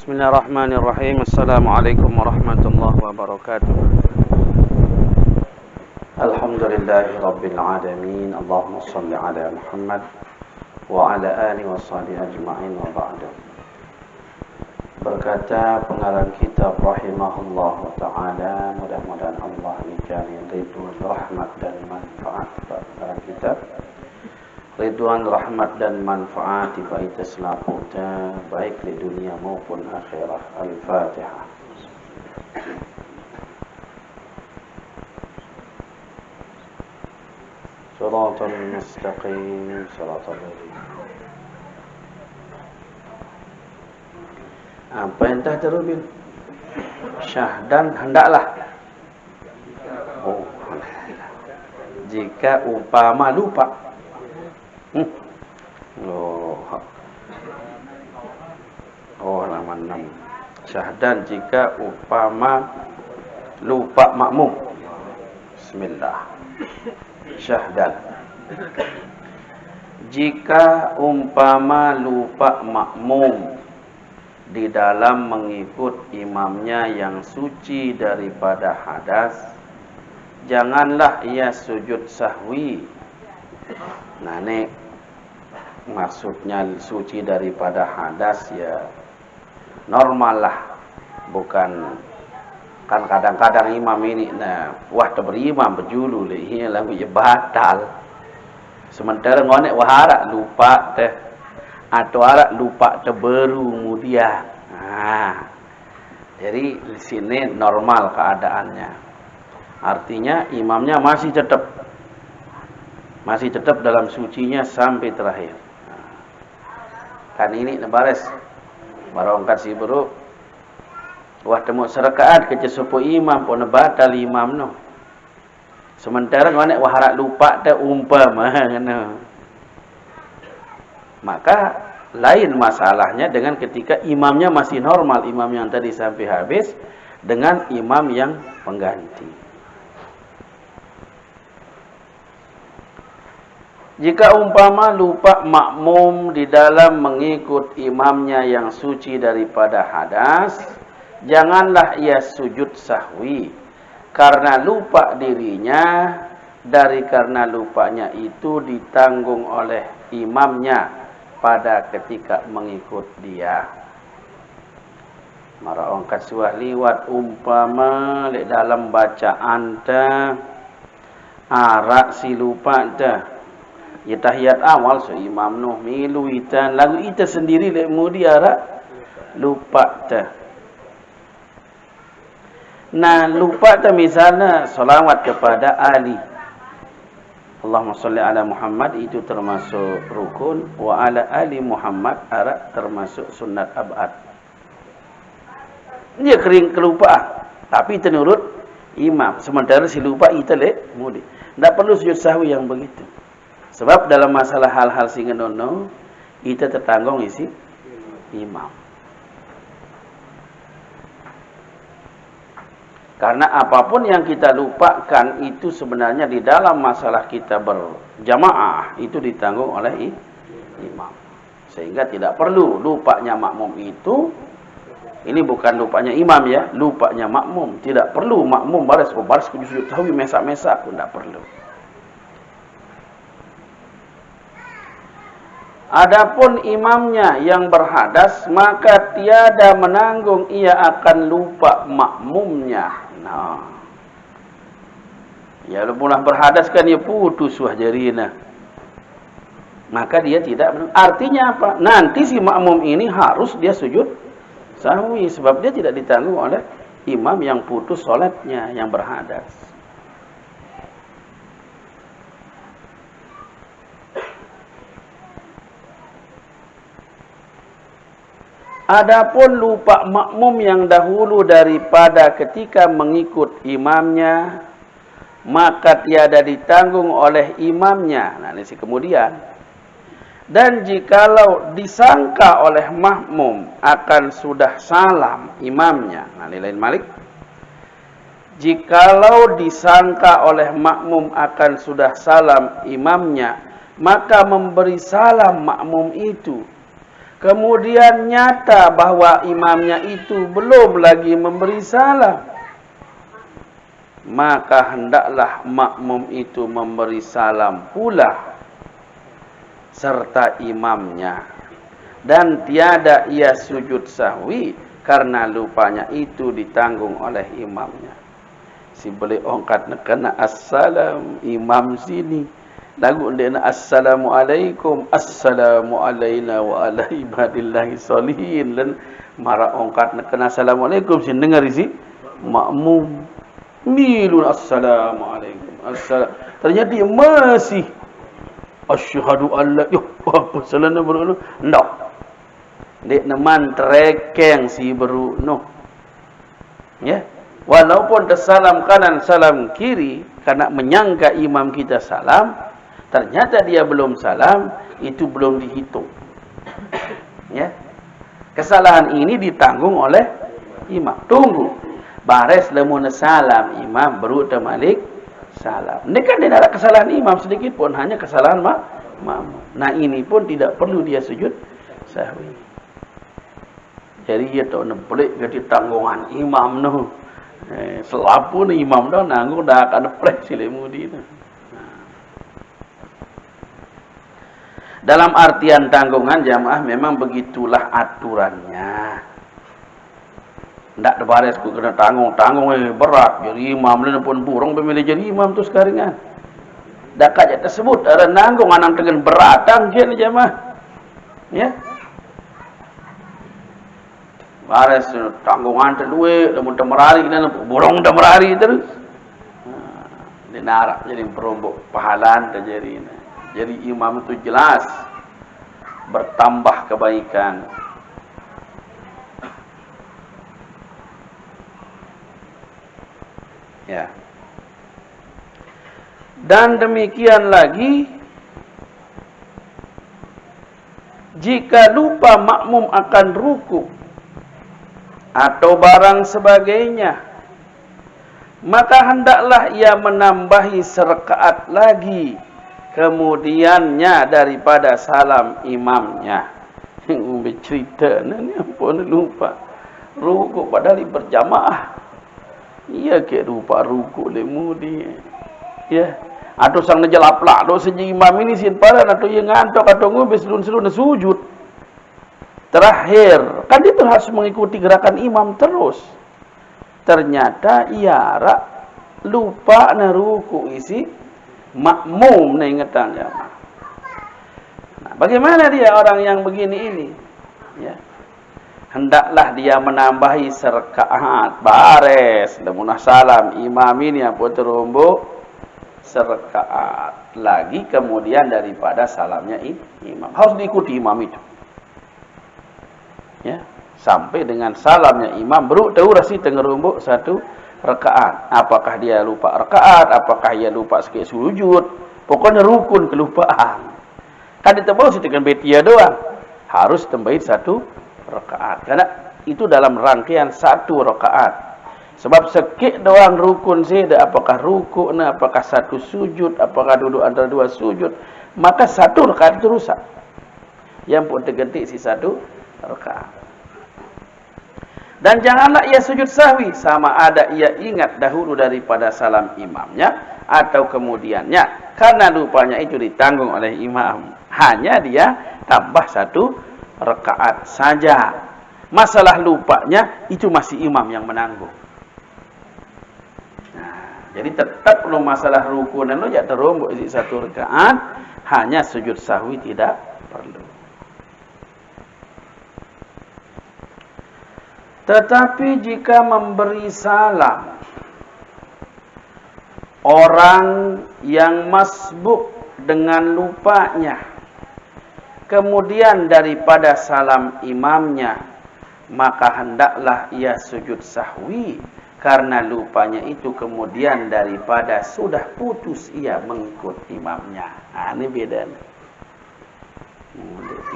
Bismillahirrahmanirrahim. Assalamualaikum warahmatullahi wabarakatuh. Alhamdulillahi rabbil alamin. Allahumma salli ala Muhammad wa ala alihi wa sahbihi ajma'in wa ba'du. Berkata pengarang kitab rahimahullah ta'ala, mudah-mudahan Allah nikani ridwan, rahmat dan manfaat pengarang kitab. Ridwan, rahmat dan manfaat baik terselaputa baik di dunia maupun akhirat. Al-Fatihah. Shiratal mustaqim, shiratal ladzina. Apa yang tak terubin? Syahdan hendaklah. Oh, jika umpama lupa. Halaman 6. Syahdan jika umpama lupa makmum. Bismillah. Syahdan jika umpama lupa makmum di dalam mengikut imamnya yang suci daripada hadas, janganlah ia sujud sahwi. Nah, ini maksudnya suci daripada hadas ya normal lah, bukan kan kadang-kadang imam ini wah berimam berjulu ini lagu ya batal. Sementara ngonek wahara lupa teh atau arak lupa terbaru kemudian. Jadi di sini normal keadaannya. Artinya imamnya masih tetap dalam sucinya sampai terakhir. Kan ini bares barangkat si bro wah temu serakaat ke sepuh imam pun batal imam no. Sementara ngonek wahara lupa te umpama no. Maka lain masalahnya dengan ketika imamnya masih normal, imam yang tadi sampai habis dengan imam yang pengganti. Jika umpama lupa makmum di dalam mengikut imamnya yang suci daripada hadas, janganlah ia sujud sahwi karena lupa dirinya, karena lupanya itu ditanggung oleh imamnya pada ketika mengikut dia. Mara ongkat suah liwat umpama di dalam bacaan dah arak si lupa dah. Ya tahiyat awal so imam noh milu itan lagu ita sendiri lek mudi ara lupa ta. Nah, lupa ta misalnya selawat kepada Ali. Allahumma shalli ala Muhammad itu termasuk rukun, wa ala ali Muhammad ara termasuk sunat abad. Dia kering kelupaan, tapi tenurut imam. Sementara si lupa ita lek mudi. Tak perlu sujud sahwi yang begitu. Sebab dalam masalah hal-hal singenono kita tertanggung isi imam. Karena apapun yang kita lupakan itu sebenarnya di dalam masalah kita berjamaah itu ditanggung oleh imam. Sehingga tidak perlu lupanya makmum itu. Ini bukan lupanya imam ya, lupanya makmum. Tidak perlu makmum baris sujud sahwi mesak-mesak pun tidak perlu. Adapun imamnya yang berhadas, maka tiada menanggung ia akan lupa makmumnya. Nah, ya punah berhadas kan dia putus wah jarina. Maka dia tidak menanggung. Artinya apa? Nanti si makmum ini harus dia sujud sahwi sebab dia tidak ditanggung oleh imam yang putus solatnya, yang berhadas. Adapun lupa makmum yang dahulu daripada ketika mengikut imamnya, maka tiada ditanggung oleh imamnya. Nah, ini kemudian. Dan jikalau disangka oleh makmum akan sudah salam imamnya. Nah, ini lain malik. Jikalau disangka oleh makmum akan sudah salam imamnya, maka memberi salam makmum itu. kemudian nyata bahwa imamnya itu belum lagi memberi salam, maka hendaklah makmum itu memberi salam pula serta imamnya, dan tiada ia sujud sahwi karena lupanya itu ditanggung oleh imamnya. Si boleh ongkat kena assalam imam sini lagu dia assalamualaikum, assalamu alaina wa ala ibadillahi salihin, dan marah ongkat kena assalamualaikum sini dengar isi makmum milun assalamualaikum assalam, ternyata dia masih asyhadu alla apa salana baru ndak dek neman trekeng si baru no ya, walaupun tersalam kanan salam kiri karena menyangka imam kita salam, ternyata dia belum salam, itu belum dihitung. Ya. Kesalahan ini ditanggung oleh imam. Tunggu. Bares lemun salam imam baru temalik salam. Ini kan tidak ada kesalahan imam sedikit pun, hanya kesalahan makmum. Nah, ini pun tidak perlu dia sujud sahwi. Jadi dia tahu nak pelik jadi tanggungan imam no. Selapu ni imam dah nanggung dah akan plek sile mudi tu. Dalam artian tanggungan jamaah memang begitulah aturannya. Ndak ada baris ku kena tanggung berat. Jadi imam ni pun burung pemilih jadi imam tu sekarang kan. Dak kajak tersebut ada nanggung anang dengan berat tangkian jamaah. Ya. Baris tanggungan terduit, namun temerari, borong temerari terus. Dia narak jadi perombok pahalan terjadi. Jadi imam itu jelas bertambah kebaikan. Ya. Dan demikian lagi, jika lupa makmum akan ruku atau barang sebagainya, maka hendaklah ia menambahi serakaat lagi kemudiannya daripada salam imamnya. Yang bercerita ni apa lupa ruku padahal berjamaah. Ia ke lupa ruku lemudi. Ya, atau sang najalaplak do seje imam ini sin paran atau ia ngantok atau ngombe selun-selun sujud. Terakhir, kan dia harus mengikuti gerakan imam terus. Ternyata ia lupa na ruku isi makmum na ingatan jamaah. Nah, bagaimana dia orang yang begini ini? Ya. Hendaklah dia menambahi serakaat bares lemunah salam imam ini apa terombok serakaat lagi kemudian daripada salamnya imam. Harus diikuti imam itu. Ya, sampai dengan salamnya imam baru tahu rasi tengerumbuk satu rakaat. Apakah dia lupa rakaat, apakah dia lupa sikit sujud, pokoknya rukun kelupaan. Kan ditebau sih dengan betia doang. Harus tambahin satu rakaat. Karena itu dalam rangkaian satu rakaat. Sebab sikit doang rukun sih, apakah ruku, apakah satu sujud, apakah duduk antara dua sujud, maka satu rakaat itu rusak. Yang pun terganti si satu rakaat. Dan janganlah ia sujud sahwi sama ada ia ingat dahulu daripada salam imamnya atau kemudiannya, karena lupanya itu ditanggung oleh imam. Hanya dia tambah satu rakaat saja. Masalah lupanya itu masih imam yang menanggung. Nah, jadi tetap belum masalah rukun dan jak terombok isi satu rakaat, hanya sujud sahwi tidak perlu. Tetapi jika memberi salam orang yang masbuk dengan lupanya, kemudian daripada salam imamnya, maka hendaklah ia sujud sahwi karena lupanya itu kemudian daripada sudah putus ia mengikut imamnya. Nah, ini beda.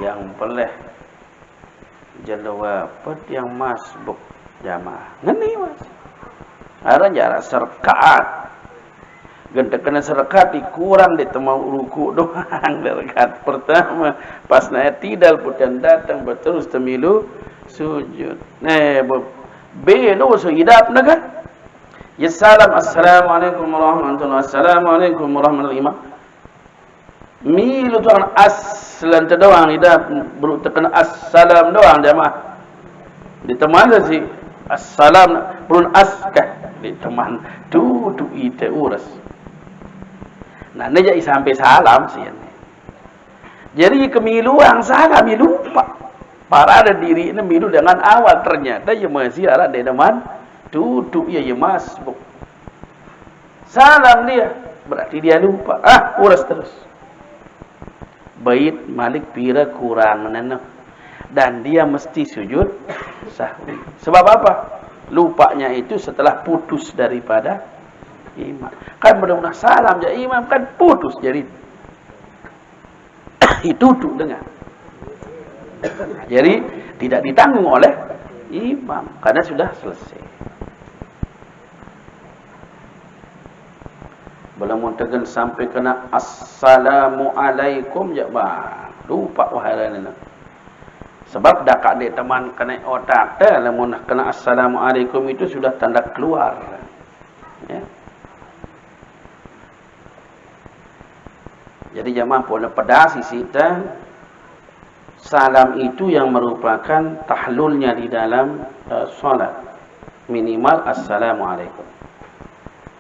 Yang peleh jalawapet yang masbuk jamaah. Ngeni mas. Ada jarak serkaat. Genta kena serekat kurang di temau ruku doang rekat pertama pas naik tidal putan datang berterus temilu sujud. B no so idap naga. Ya salam assalamualaikum warahmatullahi assalamualaikum warahmatullahi milu tuan aslan doang idap beru tekan assalam doang jamaah. Di teman si assalam belum askah di teman tu ite uras. Nah, ini jadi sampai salam sih. Jadi kemiluan salam ya lupa. Para ada diri ini milu dengan awal ternyata ya masih ada di depan duduk ya masbuk. Salam dia berarti dia lupa. Uras terus. Bait Malik pira kurang nana. Dan dia mesti sujud sahwi. Sebab apa? Lupanya itu setelah putus daripada imam. Kan benar-benar salam ya imam kan putus jadi duduk dengan. Jadi tidak ditanggung oleh imam karena sudah selesai. Belum tegan sampai kena assalamualaikum ya bang. Lupa waharan. Sebab dah kak dek teman kena otak dah lamun kena assalamualaikum itu sudah tanda keluar. Ya. Jadi jamaah boleh pedas sisi salam itu yang merupakan tahlulnya di dalam solat minimal assalamualaikum.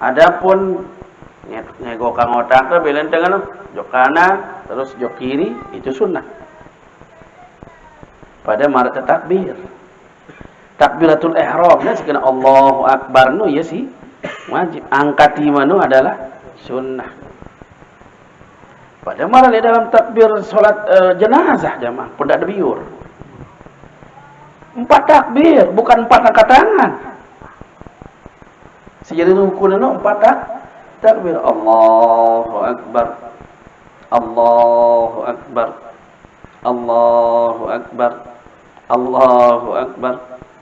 Adapun ngegokang otak tu belen dengan jok kanan terus jok kiri itu sunnah. Pada marat takbir. Takbiratul ihram nya sekena Allahu akbar nu ya sih wajib. Angkat lima nu adalah sunnah. Pada marat di dalam takbir solat jenazah jamaah pun tak ada biur. 4 takbir bukan 4 angkat tangan. Sejadi rukun nu 4 takbir. Allahu akbar. Allahu akbar. Allahu akbar. Allahu akbar.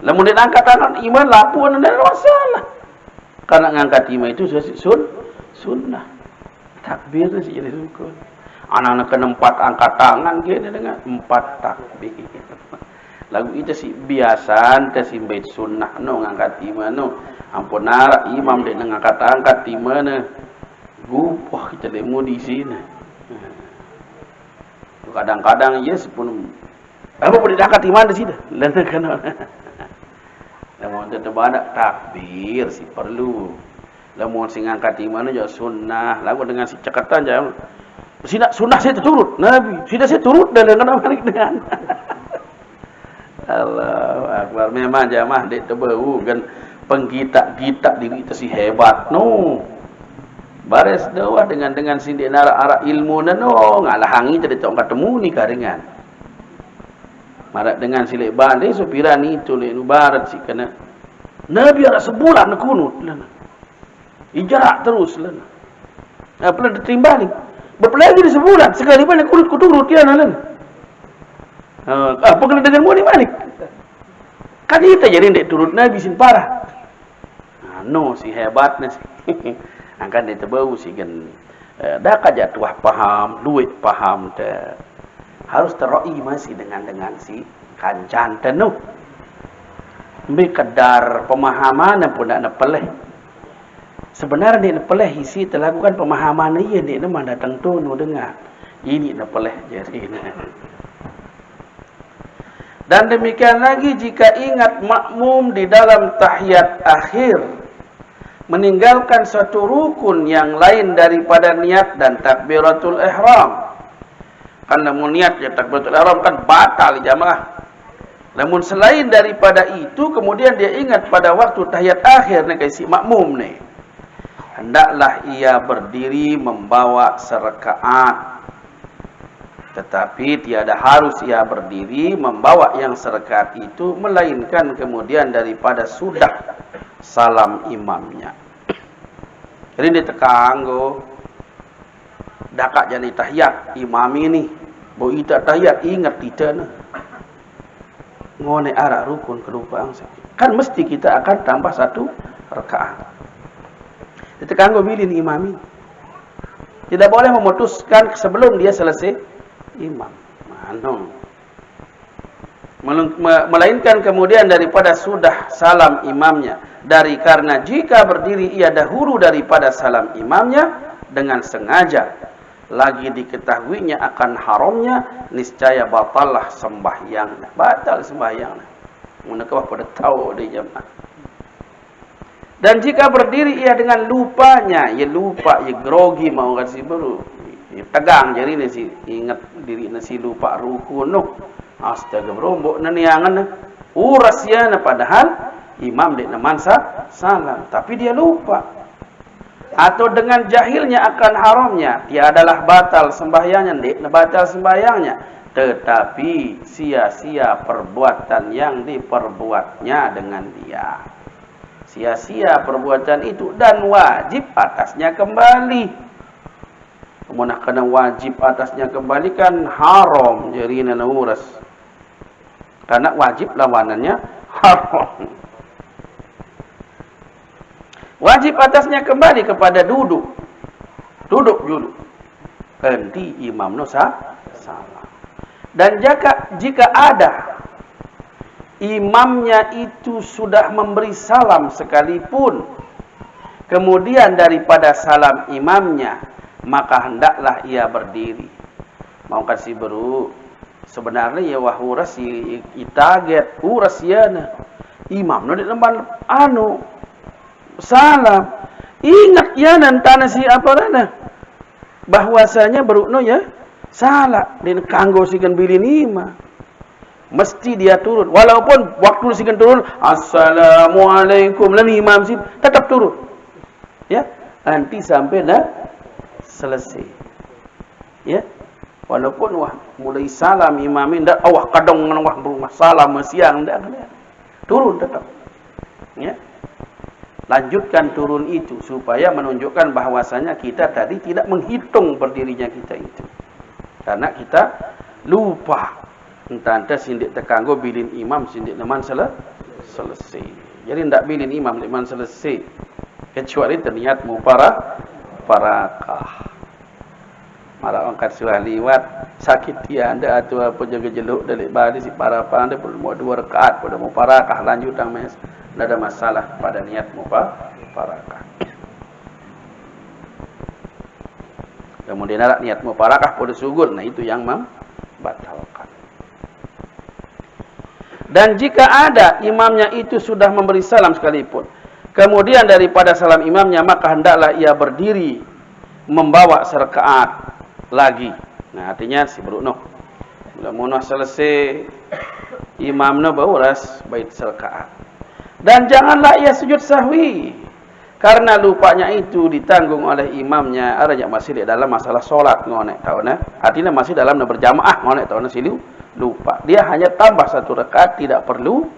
Lamun dia angkat tangan iman lapu ada masalah. Karena ngangkat iman itu sunnah. Takbir itu jadi rukun. Anak-anak kena 4 angkat tangan gini dengan 4 takbir. Lagu itu sih biasa ente sih bait sunnah no ngangkat iman no. Ampun nara imam dia ngangkat iman wah kita demo di sini. Kadang-kadang yes pun apa boleh angkat iman di sini. Lain kan. Lamun tetap ada takbir si perlu. Lamun sing angkat iman juga sunnah. Lagu dengan si cekatan jangan. Sunnah saya turut Nabi. Sudah saya turut dan dengan balik dengan. Allahu akbar. Memang jamaah dek tebau kan penggitak-gitak diri itu si hebat no. Baris dawah dengan sindik nara ilmu no ngalahangi jadi tak ketemu ni karingan. Marat dengan silik balik sopiran itu le barat si kena. Nabi ada sebulan kunut lana. Ijarak terus lana. Apa diterima ni? Berpelagi di sebulan sekali banyak kunut kuturut dia lana. Apa kena dengan mu ni Malik? Kan kita jadi ndek turut Nabi sin parah. No si hebatnya si. Angkan dia terbau si kan dah kaja tuah paham, duit paham te. Harus teroi masih dengan si kancan tenu. Ambil kadar pemahaman pun nak nepeleh. Sebenarnya dia nepeleh isi terlakukan pemahaman ia dia nak datang tu nu dengar. Ini nepeleh jadi ini. Dan demikian lagi jika ingat makmum di dalam tahiyat akhir meninggalkan satu rukun yang lain daripada niat dan takbiratul ihram. Kan namun niat ya takbiratul ihram kan batal jamaah. Namun selain daripada itu kemudian dia ingat pada waktu tahiyat akhir ni si makmum ni. Hendaklah ia berdiri membawa serakaat. Tetapi tiada harus ia berdiri membawa yang serakaat itu melainkan kemudian daripada sudah salam imamnya. Jadi dia tekanggo dakak jadi tahiyat imam ini. Bo ita tahiyat ingat kita nah. Ngone arak rukun kelupaan. Kan mesti kita akan tambah 1 rakaat. Dia tekanggo bilin imam ini. Tidak boleh memutuskan sebelum dia selesai imam. Melainkan kemudian daripada sudah salam imamnya. Karena jika berdiri ia dahulu daripada salam imamnya dengan sengaja, lagi diketahuinya akan haramnya, niscaya batallah sembahyangnya. Batal sembahyangnya. Menekah pada tahu di jemaah. Dan jika berdiri ia dengan lupanya, ia lupa, ia grogi mau kasih baru, ia tegang jadi nasi ingat diri nasi lupa rukun no. Astaga berombok naniangan uras ya na padahal imam dek namansa salam tapi dia lupa. Atau dengan jahilnya akan haramnya, dia adalah batal sembahyangnya, dek batal sembahyangnya, tetapi sia-sia perbuatan yang diperbuatnya dengan dia. Sia-sia perbuatan itu dan wajib atasnya kembali. Kemudian kena wajib atasnya kembali kan haram jadi nana uras. Karena wajib lawanannya haram. Wajib atasnya kembali kepada duduk. Duduk. Ganti imam no salah. Dan jika ada imamnya itu sudah memberi salam sekalipun, kemudian daripada salam imamnya, maka hendaklah ia berdiri. Mau kasih beru, sebenarnya ya wahuras target uras ya na imam no di lemban salam. Ingat ya nantana si apa rana bahwasanya berukno ya salah dan kanggo sikan bilin imam. Mesti dia turun. Walaupun waktu sikan turun, assalamualaikum, lalu imam sih tetap turun. Ya, nanti sampai dah selesai. Ya, walaupun mulai salam imamin dah, kadang berumah salam siang dah, turun tetap. Ya, lanjutkan turun itu supaya menunjukkan bahwasanya kita tadi tidak menghitung berdirinya kita itu, karena kita lupa. Entah sindik terkanggo bilin imam sindik leman selesai. Jadi tidak bilin imam leman selesai. Kecuali terniat muparakah. Malah angkat suah liwat sakit dia anda atau apa jaga jeluk dari bali si para anda perlu mau 2 rakaat pada muparakah lanjut mes. Tidak ada masalah pada niat muparakah. Kemudian ada niat muparakah pada sujud. Nah itu yang membatalkan. Dan jika ada imamnya itu sudah memberi salam sekalipun, kemudian daripada salam imamnya, maka hendaklah ia berdiri membawa serakaat lagi. Nah artinya si berukno bila munah selesai imamnya bauras bait serakaat. Dan janganlah ia sujud sahwi, karena lupanya itu ditanggung oleh imamnya. Adanya masih di dalam masalah solat ngonek tahu nah. Artinya masih dalam berjamaah ngonek tahu nah silu. Lupa. Dia hanya tambah 1 rakaat, tidak perlu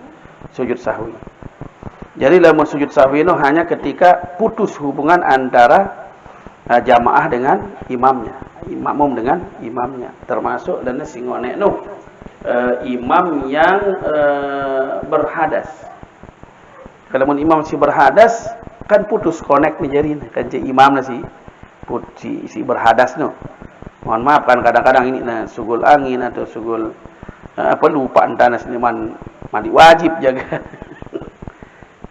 sujud sahwi. Jadi dalam sujud sahwi itu hanya ketika putus hubungan antara jamaah dengan imamnya, makmum dengan imamnya. Termasuk dan singone imam yang berhadas. Kalau imam si berhadas kan putus connect nih jadi kan imam si berhadas no. Mohon maaf kan kadang-kadang ini sugul angin atau sugul lupa entah seniman mandi wajib jaga.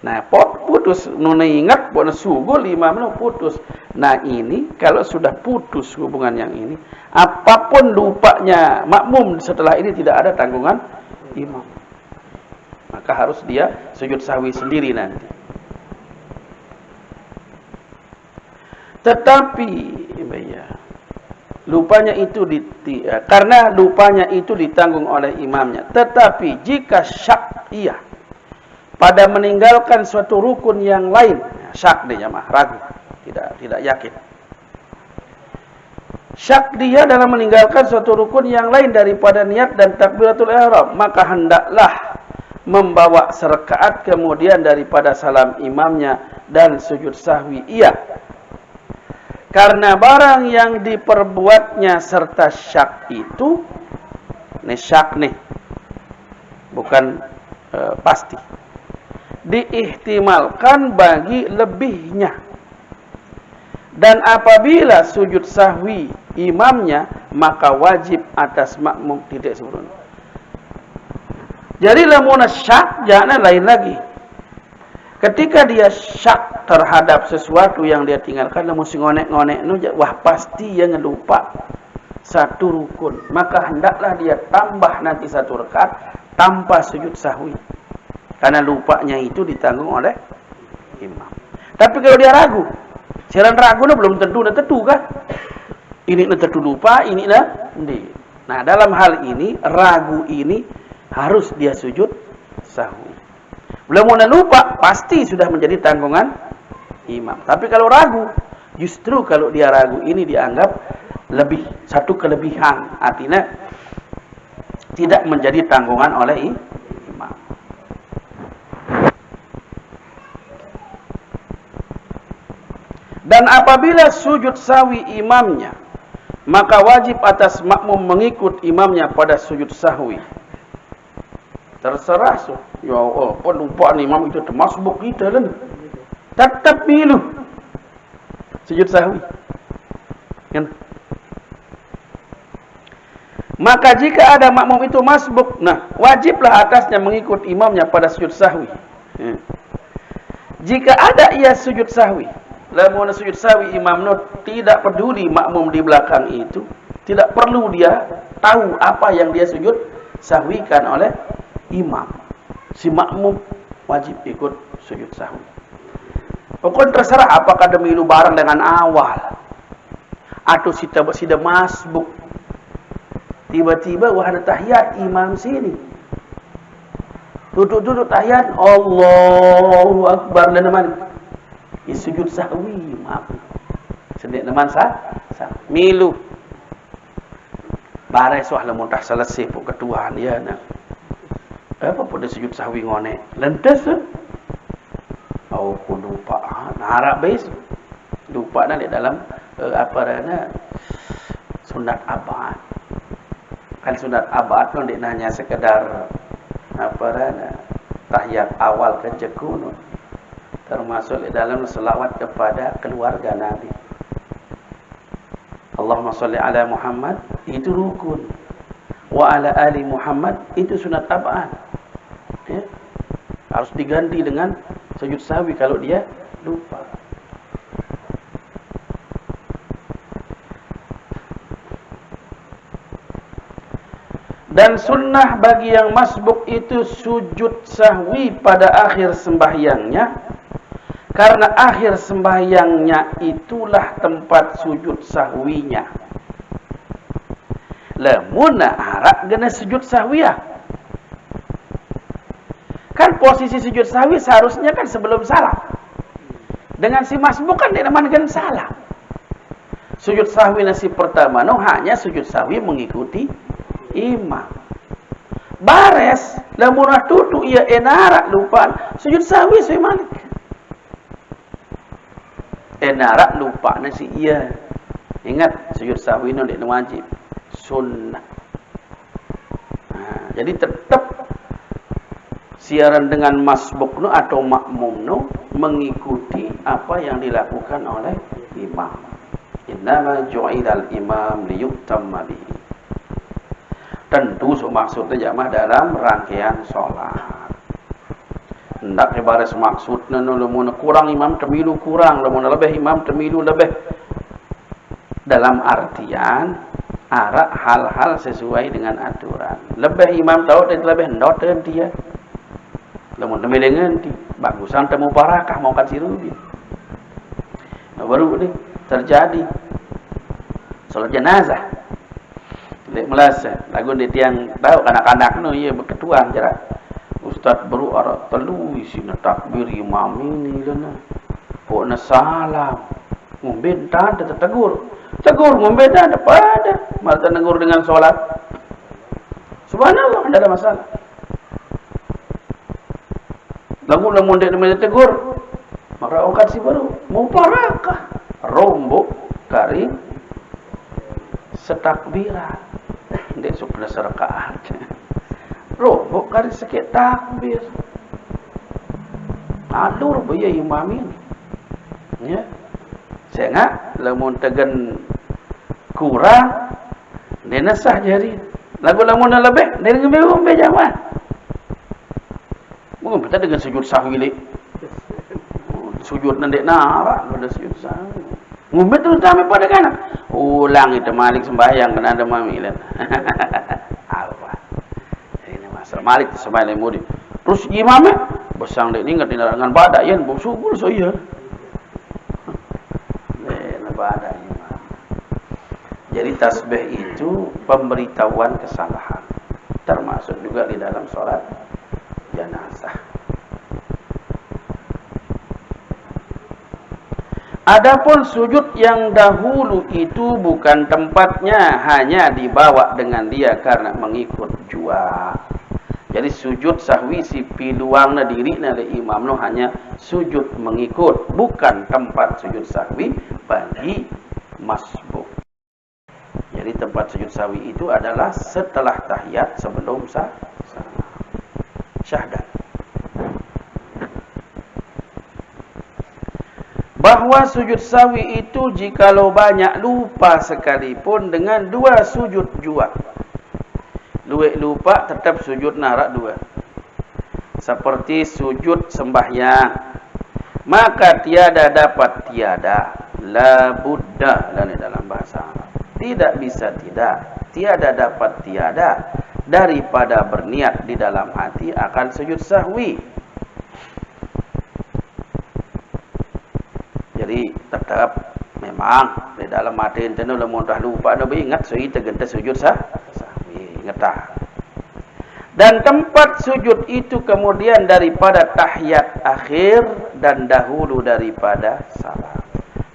Nah putus nuna ingat buat sugul imam putus. Nah ini kalau sudah putus hubungan yang ini, apapun lupanya makmum setelah ini tidak ada tanggungan imam. Maka harus dia sujud sahwi sendiri nanti. Tetapi lupanya itu karena lupanya itu ditanggung oleh imamnya. Tetapi jika syak ia pada meninggalkan suatu rukun yang lain, syak dia mah ragu, tidak yakin. Syak dia dalam meninggalkan suatu rukun yang lain daripada niat dan takbiratul ihram, maka hendaklah membawa serakaat kemudian daripada salam imamnya dan sujud sahwi ia. Karena barang yang diperbuatnya serta syak itu, syak bukan pasti, diihtimalkan bagi lebihnya. Dan apabila sujud sahwi imamnya, maka wajib atas makmum tidak sempurna. Jadi lamun syak jangan lain lagi. Ketika dia syak terhadap sesuatu yang dia tinggalkan, lamun si ngonek-ngonek nu wah pasti yang lupa satu rukun, maka hendaklah dia tambah nanti satu rakaat tanpa sujud sahwi. Karena lupanya itu ditanggung oleh imam. Tapi kalau dia ragu, siaran ragu belum tentu kan? Ini tentu lupa, ini ndi. Nah, dalam hal ini ragu ini harus dia sujud sahwi. Belum mau lupa, pasti sudah menjadi tanggungan imam. Tapi kalau ragu, justru kalau dia ragu ini dianggap lebih satu kelebihan, artinya tidak menjadi tanggungan oleh imam. Dan apabila sujud sahwi imamnya, maka wajib atas makmum mengikut imamnya pada sujud sahwi. Terserah ya Allah, lupa imam itu termasuk kita kan. Tetap milu sujud sahwi. Kan? Maka jika ada makmum itu masbuk, nah wajiblah atasnya mengikut imamnya pada sujud sahwi. Jika ada ia sujud sahwi, lamun sujud sahwi imam tidak peduli makmum di belakang itu, tidak perlu dia tahu apa yang dia sujud sahwikan oleh imam. Si makmum wajib ikut sujud sahwi. Pokoknya terserah apakah demilu bareng dengan awal atau sida masbuk. Tiba-tiba wah ada tahiyat imam sini. Duduk tahiyat Allahu Akbar dan teman. Sujud sahwi, maaf. Sedek teman milu. Bares wah lamun tah selesai pok ketuaan ya nak. Apa pun dia sujud sahwi ngonek. Lantas lupa. Harap bes. Lupa dan di dalam sunat abad. Kan sunat abad tu dia hanya sekedar tahiyat awal ke jekun, termasuk di dalam selawat kepada keluarga Nabi. Allahumma salli ala Muhammad itu rukun, wa ala ali Muhammad itu sunat abad. Ya? Harus diganti dengan sujud sahwi kalau dia lupa. Dan sunnah bagi yang masbuk itu sujud sahwi pada akhir sembahyangnya. Karena akhir sembahyangnya itulah tempat sujud sahwinya. Lamun arak gena sujud sahwiyah. Kan posisi sujud sahwi seharusnya kan sebelum salam. Dengan si masbuk kan dia namanya salah. Sujud sahwi nasi pertama hanya sujud sahwi mengikuti imam. Bares lamun tutu ia enara lupa sujud sahwi sui malik. Enara lupa nasi ia. Ingat sujud sahwi nu nek wajib sunnah. Jadi tetap siaran dengan masbuk atau makmum mengikuti apa yang dilakukan oleh imam. Innama ju'ilal imam liyutamma bihi. Tentu maksudnya jamaah dalam rangkaian sholat. Hendak ibarat maksudnya lamun kurang imam temilu kurang, lamun lebih imam temilu lebih. Dalam artian arak hal-hal sesuai dengan aturan. Lebih imam tahu dan lebih ndoten dia. Lamun temilu nganti bagusan temu barakah mau kan sirubi. Nah, baru ni terjadi salat jenazah. Lek melasa lagu dia tiang tahu kanak-kanak ia berketuan jarak. Ustaz baru arak telu isina takbir imam ini lana. Pokna salam. Ngomben tak tegur. Tegur ngomben ada pada. Malah tegur dengan solat. Subhanallah, tidak ada masalah. Lamun dia tegur. Maka angkat si baru mau parakah. Rombok kari setakbiran. Dia sudah serakaat. Rombok kari sakit takbir. Alur baya imam ini. Ya. Jangan lamun tegen kurang dia nasah jadi. Lagu lamun lebih dia ngombe jamaah. Mungkin kita dengan sujud sahwi le. Sujud nandek nara pada sujud sahwi. Ngombe terus sampai pada kanan. Ulang itu Malik sembahyang kena ada mami lan. Apa? Ini masalah Malik sembahyang mudi. Terus imamnya besang dek ingat dengan badak yen bersyukur saya. Badak imam. Jadi tasbih itu pemberitahuan kesalahan. Termasuk juga di dalam sholat jenazah. Adapun sujud yang dahulu itu bukan tempatnya, hanya dibawa dengan dia karena mengikut jua. Jadi sujud sahwi si piluangna diri nade imam no hanya sujud mengikut, bukan tempat sujud sahwi bagi masbuk. Jadi tempat sujud sahwi itu adalah setelah tahiyat sebelum syahadat. Bahwa sujud sahwi itu jikalau banyak lupa sekalipun dengan dua sujud jua. Lupa tetap sujud narak dua. Seperti sujud sembahyang. Maka tiada dapat tiada. La buddha dalam bahasa Arab. Tidak bisa tidak. Tiada dapat tiada. Daripada berniat di dalam hati akan sujud sahwi. Jadi tetap memang di dalam hati itu lamun dah lupa nak ingat sujud sahwi ingatah. Dan tempat sujud itu kemudian daripada tahiyat akhir dan dahulu daripada salam.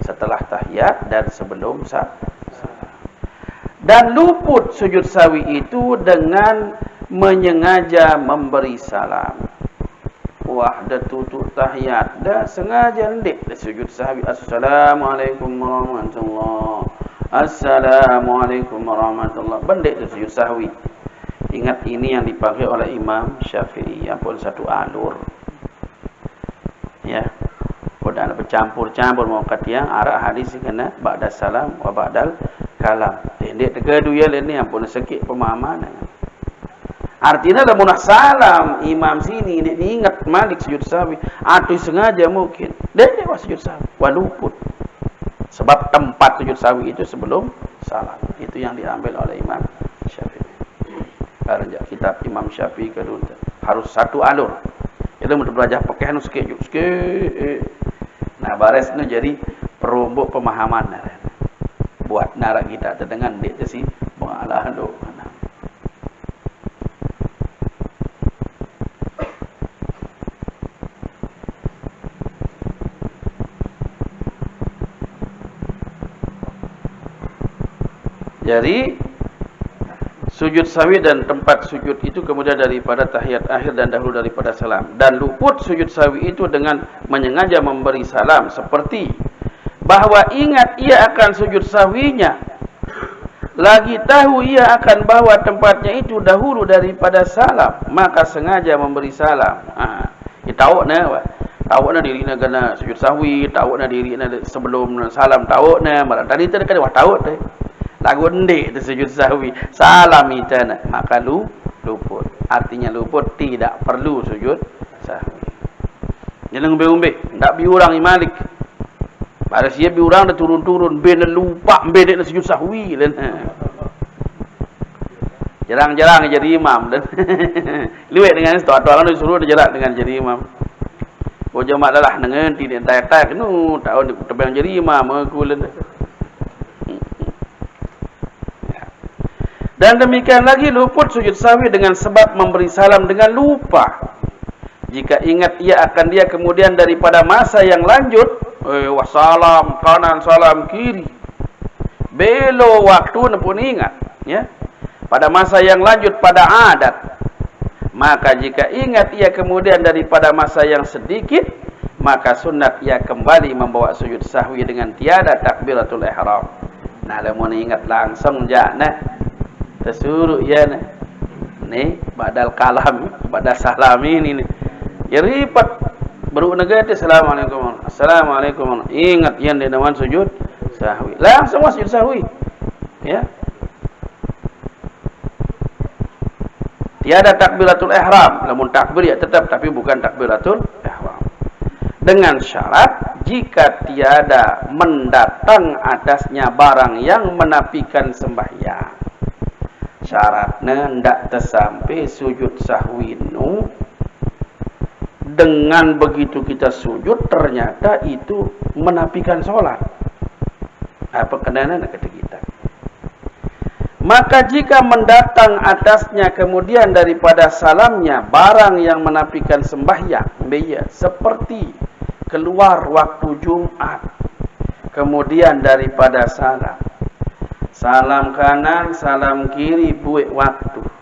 Setelah tahiyat dan sebelum salam. Dan luput sujud sahwi itu dengan menyengaja memberi salam. Wah, dah tutup tahiyat, dah sengaja ndik dah sujud sahwi. Assalamualaikum warahmatullahi. Assalamualaikum warahmatullahi. Bendek dah sujud sahwi. Ingat ini yang dipakai oleh Imam Syafi'i, yang pun satu alur. Ya. Pada nak bercampur-campur mau katiang arah hadis kena ba'da salam wa ba'dal kalam. Dek kedua ni yang pun sikit pemahaman. Artinya dah munah salam imam sini dia ingat Malik sujud sahwi atau sengaja mungkin dia sujud sahwi waluput sebab tempat sujud sahwi itu sebelum salam. Itu yang diambil oleh Imam Syafi'i. Karena kitab Imam Syafi'i kedua harus satu alur. Itu untuk belajar pakai anu sikit. Nah baris itu jadi perumbuk pemahaman buat narak kita terdengar dia tu si mengalah tu. Jadi sujud sahwi dan tempat sujud itu kemudian daripada tahiyat akhir dan dahulu daripada salam. Dan luput sujud sahwi itu dengan menyengaja memberi salam. Seperti bahawa ingat ia akan sujud sahwinya. Lagi tahu ia akan bawa tempatnya itu dahulu daripada salam. Maka sengaja memberi salam. Tahu nak diri nak kena sujud sahwi. Tahu nak diri nak sebelum salam. Tahu nak. Malah tadi tu kena tahu tu. Lagu ndik tu sujud sahwi. Salam itu nak. Maka luput. Artinya luput tidak perlu sujud sahwi. Jangan umbe-umbe. Tak biurang Malik. Pada siap biurang dah turun-turun. Ben lupa. Ben dia sujud sahwi. Jarang-jarang jadi imam. Liwet dengan itu. Tuan-tuan disuruh dia jarak dengan jadi imam. Oh jemaah dah lah. Dengan tidak tak-tak. Tahu tebang jadi imam. Aku dan demikian lagi luput sujud sahwi dengan sebab memberi salam dengan lupa. Jika ingat ia akan dia kemudian daripada masa yang lanjut, wassalam kanan salam kiri. Belo waktu pun ingat, ya. Pada masa yang lanjut pada adat. Maka jika ingat ia kemudian daripada masa yang sedikit, maka sunat ia kembali membawa sujud sahwi dengan tiada takbiratul ihram. Nah, lamun ingat langsung jangan tersuruh ya ni badal kalam badal salam ini ni ya ripat baru negara tu assalamualaikum Assalamualaikum. Ingat yang di depan sujud sahwi. Langsung sujud sahwi. Ya. Tiada takbiratul ihram. Lamun takbir ya tetap, tapi bukan takbiratul ihram. Dengan syarat jika tiada mendatang atasnya barang yang menafikan sembahyang. Syaratnya ndak tersampai sujud sahwi nu. Dengan begitu kita sujud ternyata itu menafikan sholat. Apa kenanya kata kita? Maka jika mendatang atasnya kemudian daripada salamnya barang yang menafikan sembahyang, seperti keluar waktu Jumat, kemudian daripada salam, salam kanan, salam kiri, buik waktu.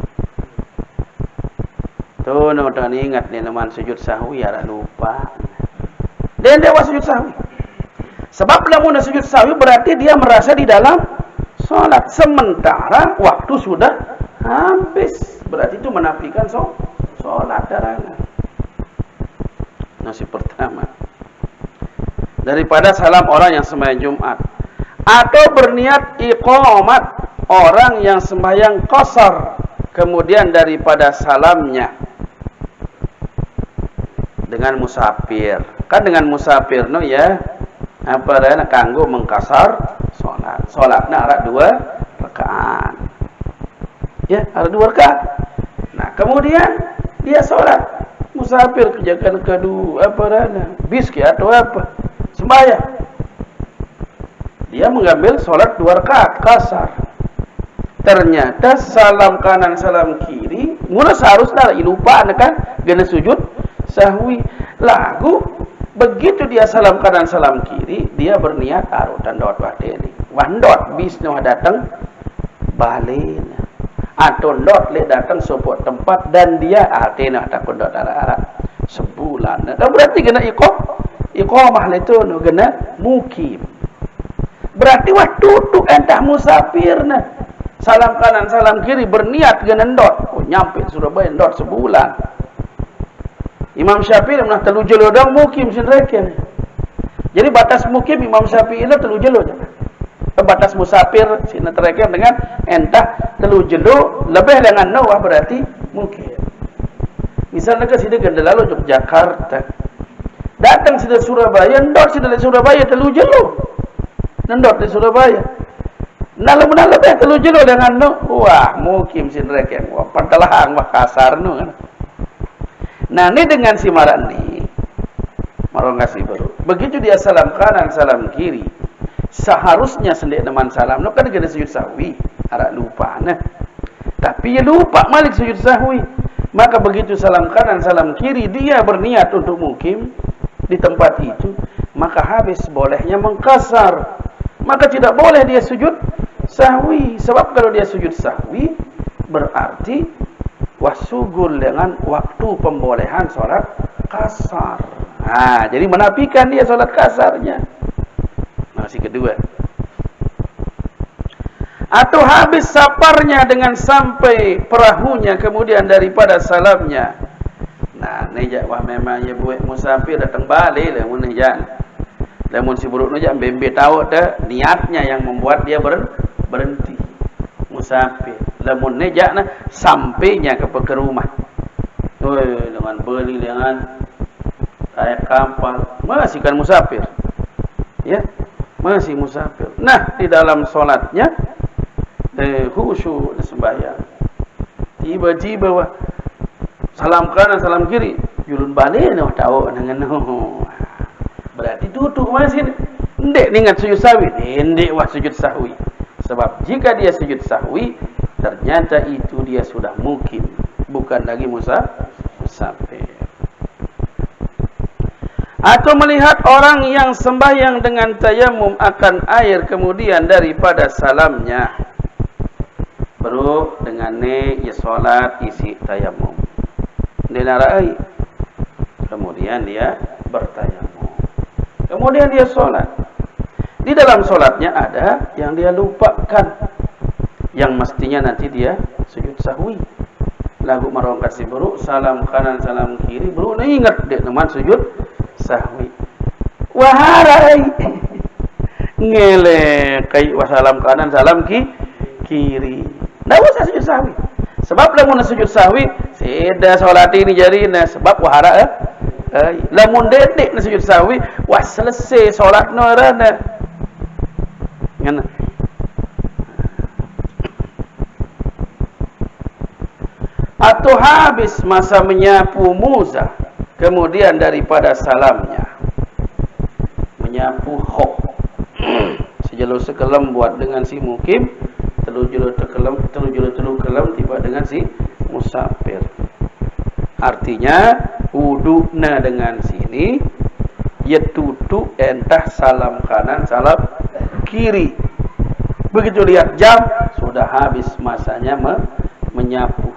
Tuh, nonton ingat nih teman sujud sahwi, ada lupa. Dan dia sujud sahwi. Sebab namun sujud sahwi berarti dia merasa di dalam sholat, sementara waktu sudah habis. Berarti itu menafikan sholat darahnya. Nasi pertama. Daripada salam orang yang sembahyang Jumat. Atau berniat iqamat orang yang sembahyang qasar. Kemudian daripada salamnya dengan musafir. Kan dengan musafir no ya. Apa dah kanggo mengkasar solat. Solatna ada 2 rakaat. Ya, ada 2 rakaat. Nah, kemudian dia solat musafir kerjakan kedua apa dah bis ke atau apa? Sembahyang. Dia mengambil solat 2 rakaat kasar. Ternyata salam kanan salam kiri mula seharusnya lupa kan gana sujud sahwi. Lagu begitu dia salam kanan salam kiri, dia berniat arutan dot wadeli. Wandot bisno datang balik. Atau dot le datang sebuah tempat dan dia atena takut dot arah sebulan. Dan berarti kena iqamah itu no kena mukim. Berarti waktu tu entah musafir nah. Salam kanan salam kiri berniat kena dot. Oh nyampe Surabaya dot sebulan. Imam Syafi'i pernah telu jelo dong mukim sinreken. Jadi batas mukim Imam Syafi'i itu telu jelo. Batas musafir sinreken dengan entah telu jelo lebih dengan nawah berarti mukim. Misalnya ke sini Gendalalu Yogyakarta. Datang sini Surabaya, ndot sini Surabaya telu jelo. Ndot di Surabaya. Nala lebih telu jelo dengan wah mukim sinreken. Wah pantalahan wah kasar nu kan. Nah, ini dengan si marah ni, marah kasih baru. Begitu dia salam kanan, salam kiri, seharusnya sendiri teman salam. No kan kena sujud sahwi, arak lupa nah. Tapi dia lupa malik sujud sahwi. Maka begitu salam kanan, salam kiri, dia berniat untuk mukim di tempat itu, maka habis bolehnya mengkasar. Maka tidak boleh dia sujud sahwi. Sebab kalau dia sujud sahwi, berarti wasugul dengan waktu pembolehan sholat kasar. Nah, jadi menafikan dia sholat kasarnya. Masih kedua. Atau habis saparnya dengan sampai perahunya kemudian daripada salamnya. Nah, nejak wah memang ya buat musafir datang balik lah mun nejak. Lamun si buruk nejak bembe tahu dah niatnya yang membuat dia berhenti musafir. Lamun nejak nah sampainya ke rumah. Oi, dengan beli dengan kayak kapal, masih kan musafir. Ya, masih musafir. Nah, di dalam solatnya khusyuk sembahyang. Tiba-tiba wah salam kanan salam kiri, julun balik noh tahu dengan berarti tutup masih ndek ingat sujud sahwi, ndek wah sujud sahwi. Sebab jika dia sujud sahwi, ternyata itu dia sudah mukim, bukan lagi musafir. Atau melihat orang yang sembahyang dengan tayamum akan air kemudian daripada salamnya, baru dengan ni ya solat isi tayamum. Dia narai, kemudian dia bertayamum, kemudian dia solat. Di dalam solatnya ada yang dia lupakan, yang mestinya nanti dia sujud sahwi. Lagu marong kasih baru salam kanan salam kiri baru ingat dia teman sujud sahwi. Waharai ngele kai wasalam kanan salam kiri. Ndak usah sujud sahwi. Sebab lamun sujud sahwi seda salat ini jarina sebab wahara lamun dedek na sujud sahwi wah selesai salatna rana. Ngana. Atau habis masa menyapu muza kemudian daripada salamnya menyapu khok sejalur sekelam buat dengan si mukim telu kelam tiba dengan si musafir. Artinya wudukna dengan sini ya tutu entah salam kanan salam kiri. Begitu lihat jam sudah habis masanya menyapu.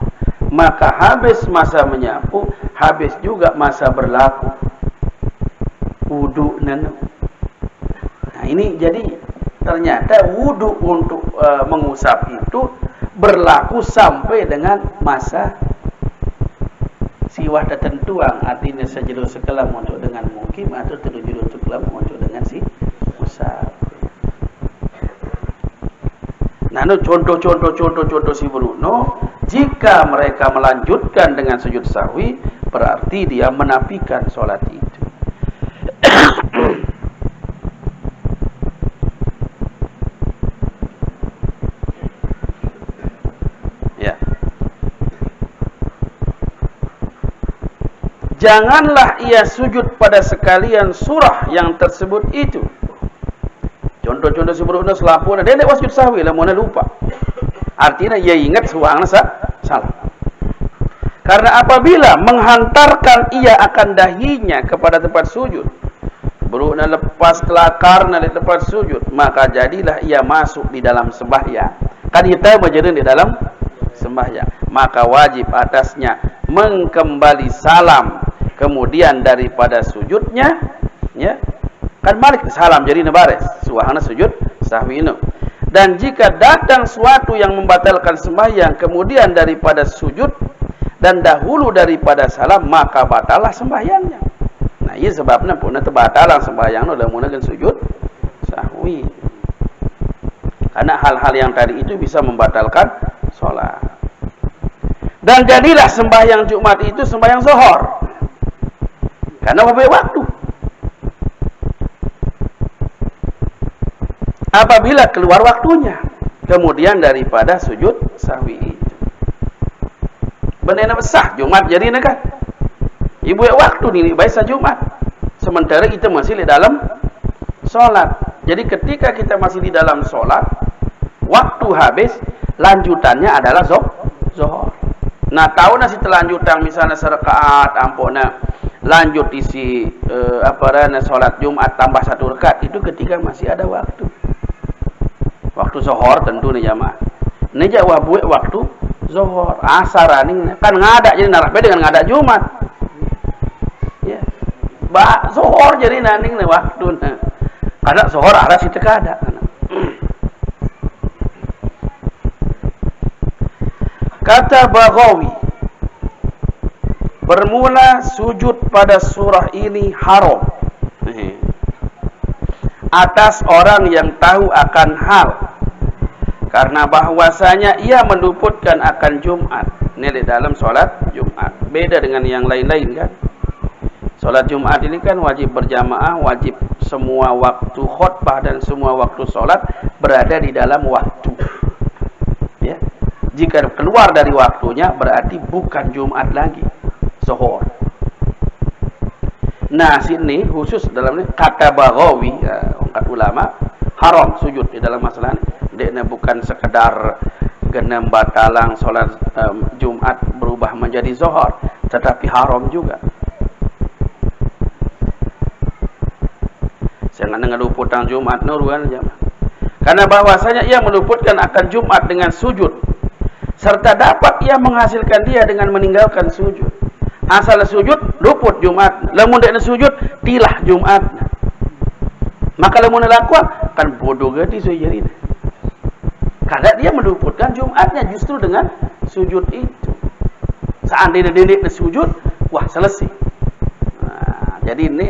Maka habis masa menyapu, habis juga masa berlaku wudu nana. Nah ini jadi ternyata wudu untuk mengusap itu berlaku sampai dengan masa siwah tertentuan. Artinya sejelur sekelam untuk dengan mukim atau terjelur sekelam untuk dengan si musafir. Nah, contoh si Bruno, jika mereka melanjutkan dengan sujud sahwi, berarti dia menafikan sholat itu. Ya. Janganlah ia sujud pada sekalian surah yang tersebut itu. Contoh-contoh sebelumnya selapun dia lewat sujud sahwi lah mana lupa. Artinya ia ingat suangna salah. Karena apabila menghantarkan ia akan dahinya kepada tempat sujud, berukna lepas kelakarna di tempat sujud, maka jadilah ia masuk di dalam sembahyang. Kan kita berjalan di dalam sembahyang, maka wajib atasnya mengkembali salam kemudian daripada sujudnya, ya. Kan balik salam jadi nebares suahana sujud sahwi ini. Dan jika datang suatu yang membatalkan sembahyang kemudian daripada sujud dan dahulu daripada salam, maka batalah sembahyangnya. Nah, ia sebabnya pun terbatalan sembahyang no lamun dengan sujud sahwi. Karena hal-hal yang tadi itu bisa membatalkan sholat. Dan jadilah sembahyang Jumat itu sembahyang zuhur. Karena beberapa waktu. Apabila keluar waktunya kemudian daripada sujud sahwi itu benar besar Jumat jadi kan ibu waktu ni baisa Jumat sementara kita masih di dalam solat. Jadi ketika kita masih di dalam solat waktu habis lanjutannya adalah zuhur. Nah tahu nasi terlanjutan misalnya serakaat ampona lanjut isi solat Jumat tambah 1 rakaat itu ketika masih ada waktu. Waktu zuhur tentu nih jamaah. Ini jawab buat waktu zuhur. Asar aning kan ngada jadi narah beda dengan ngada Jumat. Ya. Ba zuhur jadi naning nih waktu. Karena zuhur ada situ kada. Kata Baghawi, bermula sujud pada surah ini haram atas orang yang tahu akan hal, karena bahwasanya ia meluputkan akan Jumat. Ini di dalam solat Jumat. Beda dengan yang lain-lain kan. Solat Jumat ini kan wajib berjamaah, wajib semua waktu khutbah dan semua waktu solat berada di dalam waktu. Ya. Jika keluar dari waktunya berarti bukan Jumat lagi, zuhur. Nah sini khusus dalam ini kata Baghawi, ungkat ulama, haram sujud di dalam masalah ini. Dia bukan sekedar kena batalang solat Jumat berubah menjadi zuhur, tetapi haram juga. Jangan dengan luputang Jumat nuruan jamaah. Karena bahwasanya ia meluputkan akan Jumat dengan sujud, serta dapat ia menghasilkan dia dengan meninggalkan sujud. Asal sujud luput Jumat, lamun dak sujud tilah Jumat. Maka lamun lakukan kan bodoh gati sujud. Karena dia meluputkan Jumatnya justru dengan sujud itu. Seandainya dia sujud, wah selesai. Nah, jadi ini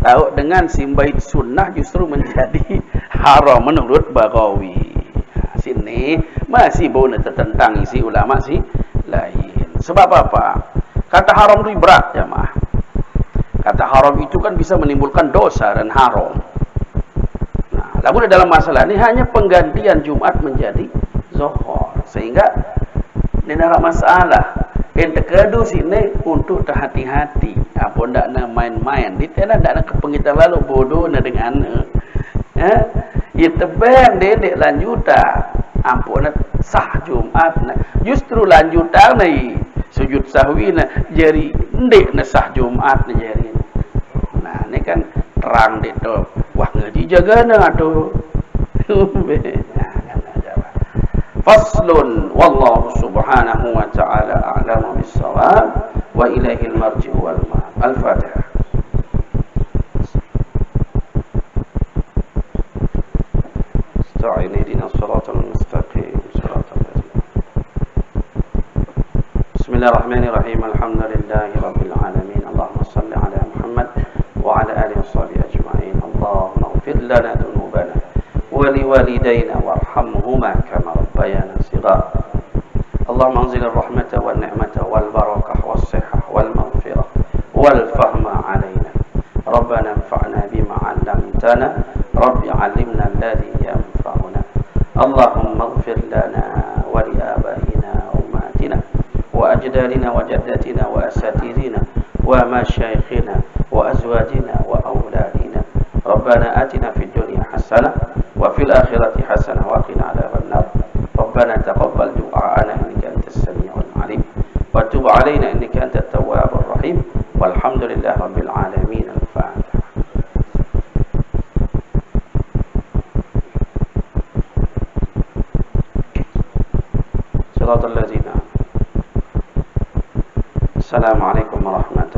tahu dengan simbait sunnah justru menjadi haram menurut Baghawi. Sini masih boleh tertentang isi ulama si lain. Sebab apa? Kata haram itu berat jemaah. Kata haram itu kan bisa menimbulkan dosa dan haram. Nah, lalu dalam masalah ini hanya penggantian Jumat menjadi Zuhur, sehingga ini ada masalah. Ente kedu sini untuk terhati-hati. Apa ndak nak main-main. Di tena ndak nak kepengitan lalu bodoh na dengan ya teben dedek lanjutan. Ampun sah Jumat na. Justru lanjutan ni sujud sahwi na jadi ndek na sah Jumat na jadi. Nah, ini kan terang dek tu. Wah ngaji jaga na tu. Faslun wallahu subhanahu wa ta'ala a'lamu bis-shawab wa ilaihil marji'u wal ma'ab. Al-Fatihah. Ista'in ihdinas siratal mustaqim siratal ladzina. Bismillahirrahmanirrahim. Alhamdulillahi rabbil alamin. Allahumma shalli ala Muhammad wa ala alihi washabihi ajma'in. Allahumma ighfir lana dhunubana wa liwalidayna warhamhuma kama rabbayana shighara. Allahumma anzil ar-rahmata wan ni'mata wal barakah was sihhah wal maghfirah wal fahma alaina. Rabbana anfa'na bima 'allamtana. Rabbi 'allimna alladhi yanfa'una. Allahumma ighfir lana wa li abaina wa ummatina wa ajdadina wa jaddatina wa asatidina wa masyayikhina wa azwajina wa auladina. Rabbana atina fid dunya hasanah wa fil akhirati hasanah wa qina adzaban nar. Rabbana taqabbal du'aana innaka antas samiul alim wa tub 'alaina innaka antat tawwabur rahim. Walhamdulillahi rabbil alamin. Al-Fatihah. Shiratal ladzina. Assalamualaikum warahmatullahi